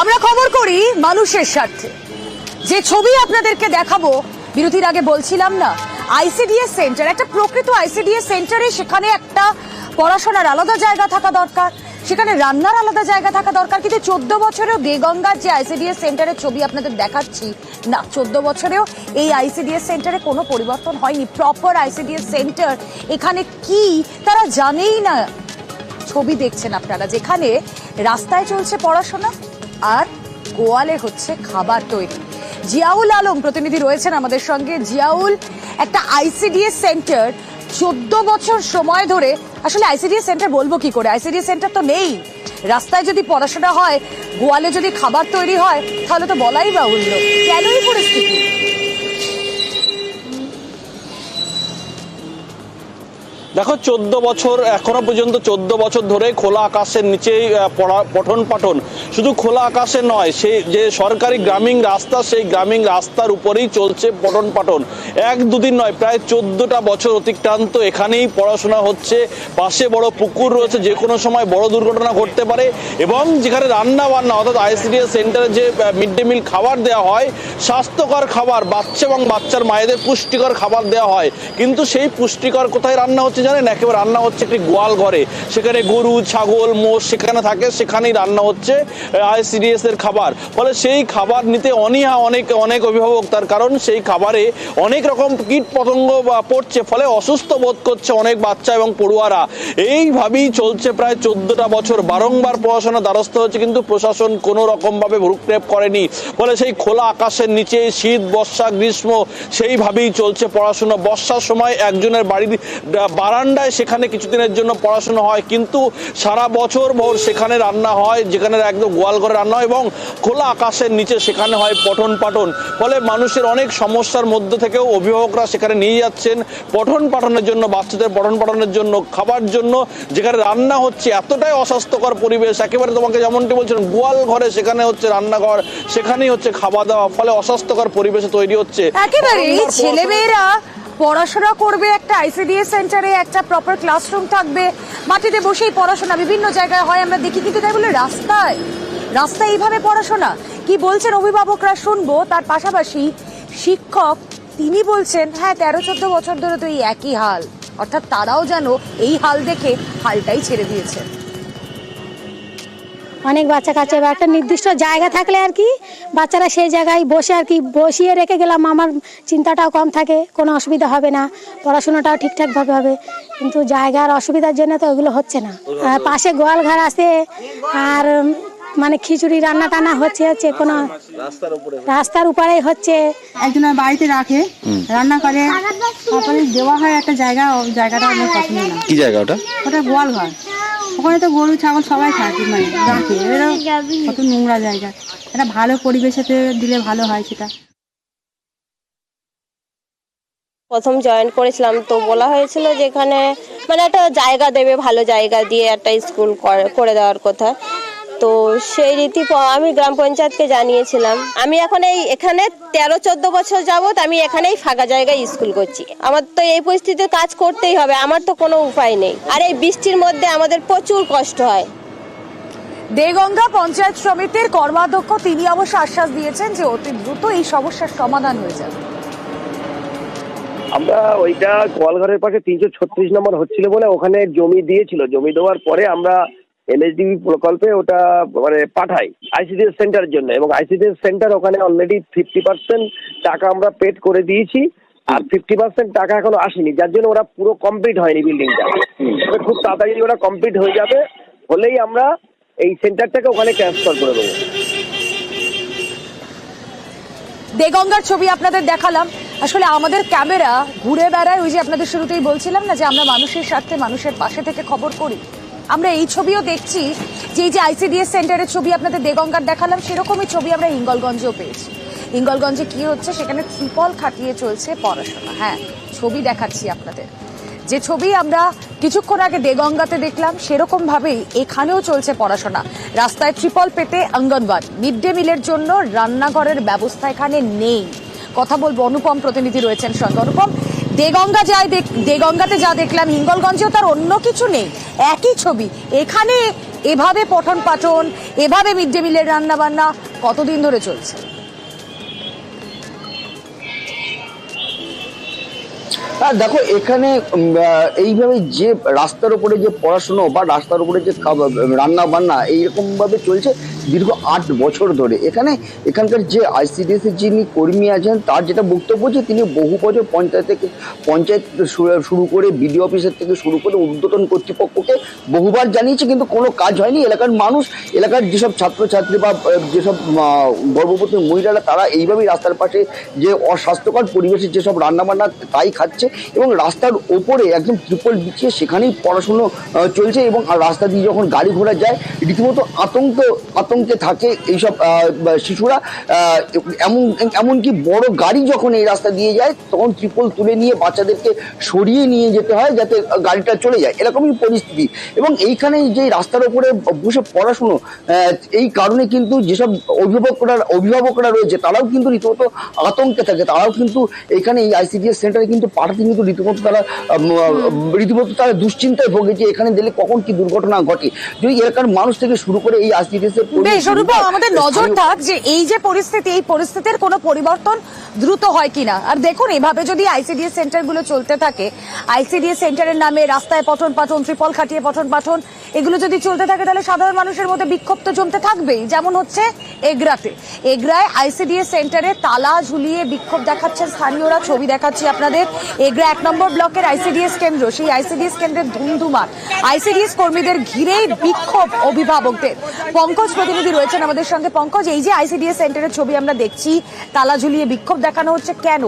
আমরা খবর করি মানুষের স্বার্থে। যে ছবি আপনাদেরকে দেখাবো, বিরতির আগে বলছিলাম না, আইসিডিএস সেন্টার, একটা প্রকৃত আইসিডিএস সেন্টারে সেখানে একটা পড়াশোনার আলাদা জায়গা থাকা দরকার, সেখানে রান্নার আলাদা জায়গা থাকা দরকার। কিন্তু 14 বছরেও দেগঙ্গার যে আইসিডিএস সেন্টারের ছবি আপনাদের দেখাচ্ছি না, 14 বছরেও এই আইসিডিএস সেন্টারে কোনো পরিবর্তন হয়নি। প্রপার আইসিডিএস সেন্টার এখানে কি তারা জানেই না। ছবি দেখছেন আপনারা, যেখানে রাস্তায় চলছে পড়াশোনা আর গোয়ালে হচ্ছে খাবার তৈরি। জিয়াউল আলম প্রতিনিধি রয়েছেন আমাদের সঙ্গে। জিয়াউল, একটা আইসিডিএস সেন্টার 14 বছর সময় ধরে, আসলে আইসিডিএস সেন্টার বলবো কি করে, আইসিডিএস সেন্টার তো নেই। রাস্তায় যদি পড়াশোনা হয়, গোয়ালে যদি খাবার তৈরি হয়, তাহলে তো বলাই বাহুল্য। কেন এই পরিস্থিতি? দেখো, 14 বছর, এখনো পর্যন্ত 14 বছর ধরে খোলা আকাশের নিচেই পঠন পাঠন। শুধু খোলা আকাশে নয়, সেই যে সরকারি গ্রামীণ রাস্তা, সেই গ্রামীণ রাস্তার উপরেই চলছে পঠন পাঠন। এক দুদিন নয়, প্রায় 14টা বছর অতিক্রান্ত এখানেই পড়াশোনা হচ্ছে। পাশে বড় পুকুর রয়েছে, যে কোনো সময় বড় দুর্ঘটনা ঘটতে পারে। এবং যেখানে রান্না বান্না, অর্থাৎ আইসিডিএস সেন্টারে যে মিড ডে মিল খাবার দেওয়া হয়, স্বাস্থ্যকর খাবার, বাচ্চা এবং বাচ্চার মায়েদের পুষ্টিকর খাবার দেওয়া হয়। কিন্তু সেই পুষ্টিকর কোথায় রান্না হচ্ছে জানেন? একেবারে রান্না হচ্ছে একটি গোয়াল ঘরে। সেখানে গরু, ছাগল, মোষ সেখানে থাকে, সেখানেই রান্না হচ্ছে আইসিডিএস এর খাবার। ফলে সেই খাবার নিতে অনীহা অনেক অভিভাবক, তার কারণ সেই খাবারে অনেক রকম কীট পতঙ্গ পড়ছে। ফলে অসুস্থ বোধ করছে অনেক বাচ্চা এবং পড়ুয়ারা। এইভাবেই চলছে প্রায় 14টা বছর। বারংবার পড়াশোনা দ্বারস্থ হচ্ছে, কিন্তু প্রশাসন কোনো রকমভাবে ভ্রুক্ষেপ করেনি। ফলে সেই খোলা আকাশের নিচে শীত, বর্ষা, গ্রীষ্ম সেইভাবেই চলছে পড়াশোনা। বর্ষার সময় একজনের বাড়ির বারান্দায় সেখানে কিছুদিনের জন্য পড়াশোনা হয়, কিন্তু সারা বছর ভোর সেখানে রান্না হয়, যেখানে একদম গোয়াল ঘরে রান্না হয় এবং খোলা আকাশের নিচে সেখানে হয় পঠন পাঠন। ফলে মানুষের অনেক সমস্যার মধ্যে থেকেও অভিভাবকরা সেখানে নিয়ে যাচ্ছেন পঠন পাঠনের জন্য, বাচ্চাদের পঠন পাঠনের জন্য, খাবার জন্য। যেখানে রান্না হচ্ছে এতটাই অস্বাস্থ্যকর পরিবেশ, একেবারে তোমাকে যেমনটি বলছিলাম, গোয়াল ঘরে সেখানে হচ্ছে রান্নাঘর, সেখানেই হচ্ছে খাওয়া দাওয়া। ফলে অস্বাস্থ্যকর পরিবেশে তৈরি হচ্ছে। একেবারে ছেলেমেয়েরা পড়াশোনা করবে একটা আইসিডিএস সেন্টারে, একটা প্রপার ক্লাসরুম থাকবে, মাটিতে বসেই পড়াশোনা বিভিন্ন জায়গায় হয় আমরা দেখি। কিন্তু তাই বলে রাস্তায় এইভাবে পড়াশোনা? কি বলছেন অভিভাবকরা শুনবো। তার পাশাপাশি শিক্ষক তিনি বলছেন, হ্যাঁ 13-14 বছর ধরে তো এই একই হাল, অর্থাৎ তারাও যেন এই হাল দেখে হালটাই ছেড়ে দিয়েছে। অনেক বাচ্চা কাচ্চা, একটা নির্দিষ্ট জায়গা থাকলে আর কি বাচ্চারা সেই জায়গায় বসে আর কি বসিয়ে রেখে গেলাম, আমার চিন্তাটাও কম থাকে, কোনো অসুবিধা হবে না, পড়াশোনাটাও ঠিকঠাকভাবে হবে। কিন্তু জায়গার অসুবিধার জন্য তো ওগুলো হচ্ছে না। পাশে গোয়াল ঘর আছে, আর মানে খিচুড়ি রান্না টান্না হচ্ছে কোনো রাস্তার উপরেই হচ্ছে। একজনের বাড়িতে রাখে, রান্না করে, তারপরে দেওয়া হয় একটা জায়গা। ওই জায়গাটা আমার পছন্দ না। কি জায়গা ওটা? ওটা গোয়াল ঘর। ওখানে তো গরু ছাগল সবাই থাকে, মানে রাখে। এরা কত নোংরা জায়গা। একটা ভালো পরিবেশেতে দিলে ভালো হয় সেটা। প্রথম জয়েন করেছিলাম তো বলা হয়েছিল যে এখানে মানে একটা জায়গা দেবে, ভালো জায়গা দিয়ে একটা স্কুল করে দেওয়ার কথা। তো সেই রীতি আমি গ্রাম পঞ্চায়েতকে জানিয়েছিলাম। আমি এখন এখানে 13-14 বছর যাবত আমি এখানেই ফাঁকা জায়গায় স্কুল করছি। আমার তো এই পরিস্থিতিতে কাজ করতেই হবে, আমার তো কোনো উপায় নেই। আর এই বৃষ্টির মধ্যে আমাদের প্রচুর কষ্ট হয়। দেগঙ্গা পঞ্চায়েত সমিতির কর্মাধ্যক্ষ তিনি অবশ্য আশ্বাস দিয়েছেন যে অতি দ্রুত এই সমস্যার সমাধান হয়ে যাবে। আমরা ওইটা গোয়ালঘরের পাশে 336 নম্বর হচ্ছিল বলে ওখানে জমি দিয়েছিল। জমি দেওয়ার পরে আমরা এনএসডিবি প্রকল্পে ওটা মানে পাঠাই আইসিডিএস সেন্টারের জন্য, এবং আইসিডিএস সেন্টার ওখানে অলরেডি 50% টাকা আমরা পেড করে দিয়েছি, আর 50% টাকা এখনো আসেনি, যার জন্য ওরা পুরো কমপ্লিট হয়নি বিল্ডিংটা। খুব তাড়াতাড়ি ওরা কমপ্লিট হয়ে যাবে, হলেই আমরা এই সেন্টারটাকে ওখানে ট্রান্সফার করে দেবো। দেগঙ্গার ছবি আপনাদের দেখালাম। আসলে আমাদের ক্যামেরা ঘুরে বেড়ায়, ওই যে আপনাদের শুরুতেই বলছিলাম না যে আমরা মানুষের স্বার্থে মানুষের পাশে থেকে খবর করি। আমরা এই ছবিও দেখছি যে এই যে আইসিডিএস সেন্টারের ছবি আপনাদের দেগঙ্গার দেখালাম, সেরকমই ছবি আমরা হিঙ্গলগঞ্জেও পেয়েছি। হিঙ্গলগঞ্জে কি হচ্ছে, সেখানে ত্রিপল খাটিয়ে চলছে পড়াশোনা। হ্যাঁ, ছবি দেখাচ্ছি আপনাদের। যে ছবি আমরা কিছুক্ষণ আগে দেগঙ্গাতে দেখলাম, সেরকম ভাবেই এখানেও চলছে পড়াশোনা। রাস্তায় ত্রিপল পেতে অঙ্গনওয়াড়ি, মিড ডে মিলের জন্য রান্নাঘরের ব্যবস্থা এখানে নেই। কথা বলবো, অনুপম প্রতিনিধি রয়েছেন সঙ্গে। অনুপম, দেগঙ্গাতে যা দেখলাম, হিঙ্গলগঞ্জেও তার অন্য কিছু নেই, একই ছবি। এখানে এভাবে পঠন পাঠন, এভাবে মিড ডে মিলের রান্না বান্না কতদিন ধরে চলছে? দেখো এখানে এইভাবে যে রাস্তার উপরে যে পড়াশুনো বা রাস্তার উপরে যে রান্না বান্না এইরকম ভাবে চলছে দীর্ঘ 8 বছর ধরে। এখানকার যে আইসিডিএস যিনি কর্মী আছেন তার যেটা বক্তব্য যে তিনি বহু বছর পঞ্চায়েত শুরু করে বিডিও অফিসের থেকে শুরু করে ঊর্ধ্বতন কর্তৃপক্ষকে বহুবার জানিয়েছে, কিন্তু কোনো কাজ হয়নি। এলাকার মানুষ, এলাকার যেসব ছাত্রছাত্রী বা যেসব গর্ভবতী মহিলারা তারা এইভাবেই রাস্তার পাশে যে অস্বাস্থ্যকর পরিবেশে যেসব রান্নাবান্না তাই খাচ্ছে, এবং রাস্তার ওপরে একদম ত্রিপল বিছিয়ে সেখানেই পড়াশুনো চলছে। এবং রাস্তা দিয়ে যখন গাড়ি ঘোড়া যায় রীতিমতো আতঙ্কে থাকে এইসব শিশুরা। এমনকি বড় গাড়ি যখন এই রাস্তা দিয়ে যায় তখন ত্রিপল তুলে নিয়ে বাচ্চাদেরকে সরিয়ে নিয়ে যেতে হয় যাতে গাড়িটা চলে যায়, এরকমই পরিস্থিতি। এবং এইখানে যে রাস্তার উপরে বসে পড়াশুনো, এই কারণে কিন্তু যেসব অভিভাবকরা রয়েছে তারাও কিন্তু রীতিমতো আতঙ্কে থাকে। তারাও কিন্তু এখানে এই আইসিডিএস সেন্টারে কিন্তু পাঠাতে কিন্তু রীতিমতো তারা দুশ্চিন্তায় ভোগেছে এখানে দিলে কখন কি দুর্ঘটনা ঘটে। যদি এলাকার মানুষ থেকে শুরু করে এই আইসিডিএস আমাদের নজর থাক যে এই যে পরিস্থিতি, এই পরিস্থিতির কোনো পরিবর্তন দ্রুত হয় কিনা। আর দেখুন এভাবে যদি আইসিডিএস সেন্টারগুলো চলতে থাকে, আইসিডিএস সেন্টারের নামে রাস্তায় পঠন পাঠন, ত্রিপল খাটিয়ে পঠন পাঠন এগুলো যদি চলতে থাকে তাহলে সাধারণ মানুষের মধ্যে বিক্ষোভ তো জমতে থাকবেই। যেমন হচ্ছে এগরায় আইসিডিএস সেন্টারে তালা ঝুলিয়ে বিক্ষোভ দেখাচ্ছেন স্থানীয়রা। ছবি দেখাচ্ছি আপনাদের। এগরা 1 নম্বর ব্লকের আইসিডিএস কেন্দ্র, সেই আইসিডিএস কেন্দ্রের ধুমধুমার আইসিডিএস কর্মীদের ঘিরেই বিক্ষোভ অভিভাবকদের। পঙ্কজ প্রতিনিধি রয়েছেন আমাদের সঙ্গে। পঙ্কজ, এই যে আইসিডিএস সেন্টারের ছবি আমরা দেখছি, তালা ঝুলিয়ে বিক্ষোভ দেখানো হচ্ছে কেন?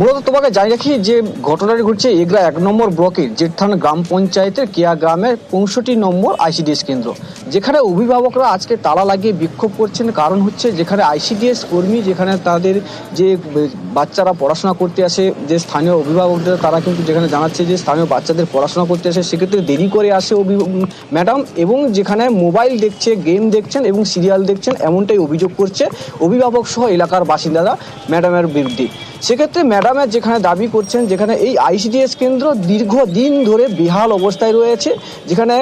মূলত তোমাকে জানিয়ে রাখি যে ঘটনাটি ঘটছে এগরা 1 নম্বর ব্লকের জেঠথান গ্রাম পঞ্চায়েতের কেয়া গ্রামের 65 নম্বর আইসিডিএস কেন্দ্র, যেখানে অভিভাবকরা আজকে তালা লাগিয়ে বিক্ষোভ করছেন। কারণ হচ্ছে যেখানে আইসিডিএস কর্মী, যেখানে তাদের যে বাচ্চারা পড়াশোনা করতে আসে, যে স্থানীয় অভিভাবকদের তারা কিন্তু যেখানে জানাচ্ছে যে স্থানীয় বাচ্চাদের পড়াশোনা করতে আসে সেক্ষেত্রে দেরি করে আসে ম্যাডাম, এবং যেখানে মোবাইল দেখছে, গেম দেখছেন এবং সিরিয়াল দেখছেন, এমনটাই অভিযোগ করছে অভিভাবক সহ এলাকার বাসিন্দারা ম্যাডামের বিরুদ্ধে। সেক্ষেত্রে ম্যাডামের যেখানে দাবি করছেন যেখানে এই আইসিডিএস কেন্দ্র দীর্ঘদিন ধরে বেহাল অবস্থায় রয়েছে, যেখানে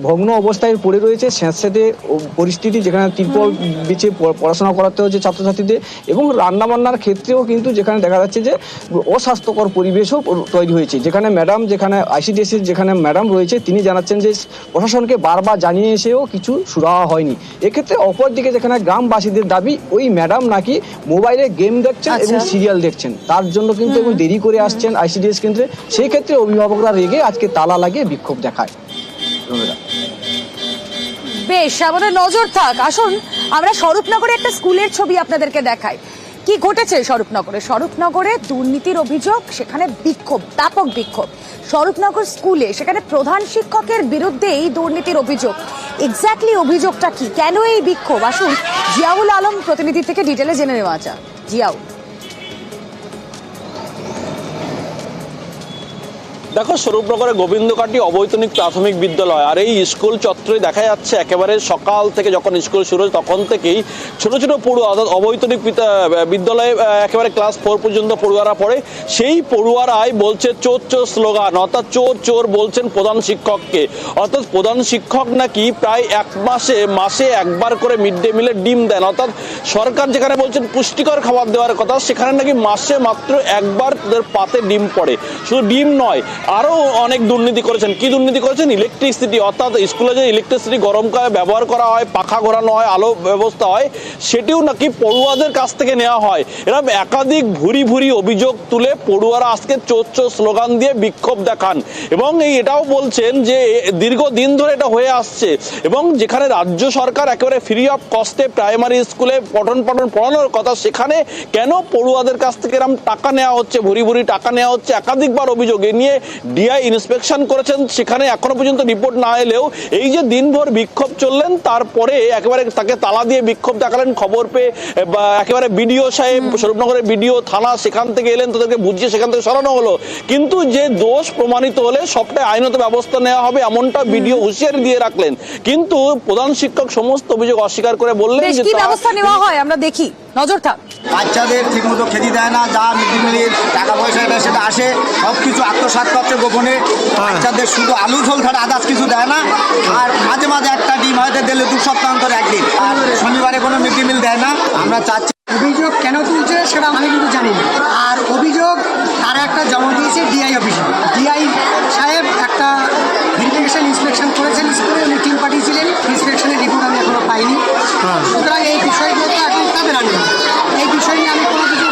ভগ্ন অবস্থায় পড়ে রয়েছে, স্যাঁতস্যাঁতে পরিস্থিতি, যেখানে ত্রিপল বিছে পড়াশোনা করাতে হচ্ছে ছাত্রছাত্রীদের, এবং রান্নাবান্নার ক্ষেত্রেও কিন্তু যেখানে দেখা যাচ্ছে যে অস্বাস্থ্যকর পরিবেশও তৈরি হয়েছে। যেখানে ম্যাডাম, যেখানে আইসিডিএসের যেখানে ম্যাডাম রয়েছে তিনি জানাচ্ছেন যে প্রশাসনকে বারবার জানিয়ে এসেও কিছু সুরাহা হয়নি। এক্ষেত্রে অপরদিকে যেখানে গ্রামবাসীদের দাবি ওই ম্যাডাম নাকি মোবাইলে গেম দেখছেন এবং সিরিয়াল দেখছেন, তার জন্য কিন্তু এবং দেরি করে আসছেন আইসিডিএস কেন্দ্রে। সেই ক্ষেত্রে অভিভাবকরা রেগে আজকে তালা লাগিয়ে বিক্ষোভ দেখায়। বেশ, আমাদের নজর থাক। আসুন আমরা স্বরূপনগরে একটা স্কুলের ছবি আপনাদেরকে দেখাই। কি ঘটেছে স্বরূপনগরে দুর্নীতির অভিযোগ, সেখানে বিক্ষোভ, ব্যাপক বিক্ষোভ স্বরূপনগর স্কুলে। সেখানে প্রধান শিক্ষকের বিরুদ্ধে এই দুর্নীতির অভিযোগ। এক্স্যাক্টলি অভিযোগটা কি, কেন এই বিক্ষোভ? আসুন জিয়াউল আলম প্রতিনিধি থেকে ডিটেলে জেনে নেওয়া যাক। জিয়াউল, দেখো স্বরূপনগরে গোবিন্দকাটি অবৈতনিক প্রাথমিক বিদ্যালয়, আর এই স্কুল চত্বরে দেখা যাচ্ছে একেবারে সকাল থেকে যখন স্কুল শুরু হয় তখন থেকেই ছোট ছোট পড়ুয়া, অর্থাৎ অবৈতনিক বিদ্যালয়ে একেবারে ক্লাস 4 পর্যন্ত পড়ুয়ারা পড়ে, সেই পড়ুয়ারাই বলছে চোর চোর স্লোগান, অর্থাৎ চোর চোর বলছেন প্রধান শিক্ষককে। অর্থাৎ প্রধান শিক্ষক নাকি প্রায় মাসে একবার করে মিড ডে মিলে ডিম দেন, অর্থাৎ সরকার যেখানে বলছেন পুষ্টিকর খাবার দেওয়ার কথা সেখানে নাকি মাসে মাত্র একবার তাদের পাতে ডিম পড়ে। শুধু ডিম নয়, আরো অনেক দুর্নীতি করেছেন। কি দুর্নীতি করেছেন? ইলেকট্রিসিটি, অর্থাৎ স্কুলে যে ইলেকট্রিসিটি গরমকালে ব্যবহার করা হয়, পাখা ঘোরানো হয়, আলো ব্যবস্থা হয়, সেটিও নাকি পড়ুয়াদের কাছ থেকে নেওয়া হয়। এরকম একাধিক ভুরি অভিযোগ তুলে পড়ুয়ারা আজকে চোর চোর স্লোগান দিয়ে বিক্ষোভ দেখান, এবং এটাও বলছেন যে দীর্ঘদিন ধরে এটা হয়ে আসছে, এবং যেখানে রাজ্য সরকার একেবারে ফ্রি অফ কস্টে প্রাইমারি স্কুলে পঠন পড়ানোর কথা, সেখানে কেন পড়ুয়াদের কাছ থেকে এরকম টাকা নেওয়া হচ্ছে, ভুরি টাকা নেওয়া হচ্ছে, একাধিকবার অভিযোগ। এ নিয়ে ডিআই ইন্সপেকশন করেছেন, সেখানে এখনো পর্যন্ত রিপোর্ট না এলেও এই যে দিনভর বিক্ষোভ চললেন তারপরে একেবারে তাকে তালা দিয়ে বিক্ষোভ দেখালেন। খবর পেয়ে একেবারে বিডিও সাহেব, স্বরূপনগরের বিডিও থানা সেখান থেকে এলেন, তাদেরকে বুঝিয়ে সেখান থেকে সরানো হলো। কিন্তু যে দোষ প্রমাণিত হলে সবটাই আইনত ব্যবস্থা নেওয়া হবে এমনটা বিডিও হুঁশিয়ারি দিয়ে রাখলেন, কিন্তু প্রধান শিক্ষক সমস্ত অভিযোগ অস্বীকার করে বললেন যে কি ব্যবস্থা নেওয়া হয় আমরা দেখি। নজর থাক। বাচ্চাদের ঠিকমতো খেতে দেয় না, যা মিড ডে মিলের টাকা পয়সা সেটা আসে সব কিছু আত্মসাৎ করছে গোপনে, বাচ্চাদের শুধু আলু ঝোল ছাড়া আদার্স কিছু দেয় না। আর মাঝে মাঝে একটা ডিম হয়তো দিলে 2 সপ্তাহ অন্তরে একদিন, আর শনিবারে কোনো মিড ডে মিল দেয় না। আমরা চাচ্ছি অভিযোগ কেন তুলছে সেটা আমি কিন্তু জানি না। আর অভিযোগ তারা একটা জমা দিয়েছে ডিআই অফিসে। ডিআই সাহেব একটা ভেরিফিকেশন ইন্সপেকশন করেছেন স্কুলে, উনি টিম পাঠিয়েছিলেন, ইন্সপেকশনের রিপোর্ট আমি এখনো পাইনি। সুতরাং এই বিষয়গুলো তো এখন তাদের আনবে, এই বিষয় নিয়ে আমি কোনো কিছু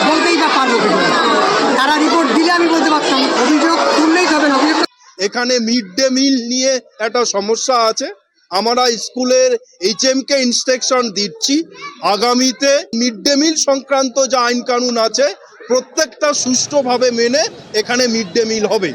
বলতেই বা পারবো কি করে। তারা রিপোর্ট দিলে আমি বলতে পারতাম, অভিযোগ তুললেই হবে না। অভিযোগ এখানে মিড ডে মিল নিয়ে একটা সমস্যা আছে। আমরা স্কুলের এইচএমকে ইনস্ট্রাকশন দিচ্ছি, আগামীতে মিড ডে মিল সংক্রান্ত যা আইন কানুন আছে প্রত্যেকটা সুষ্ঠুভাবে মেনে এখানে মিড ডে মিল হবে।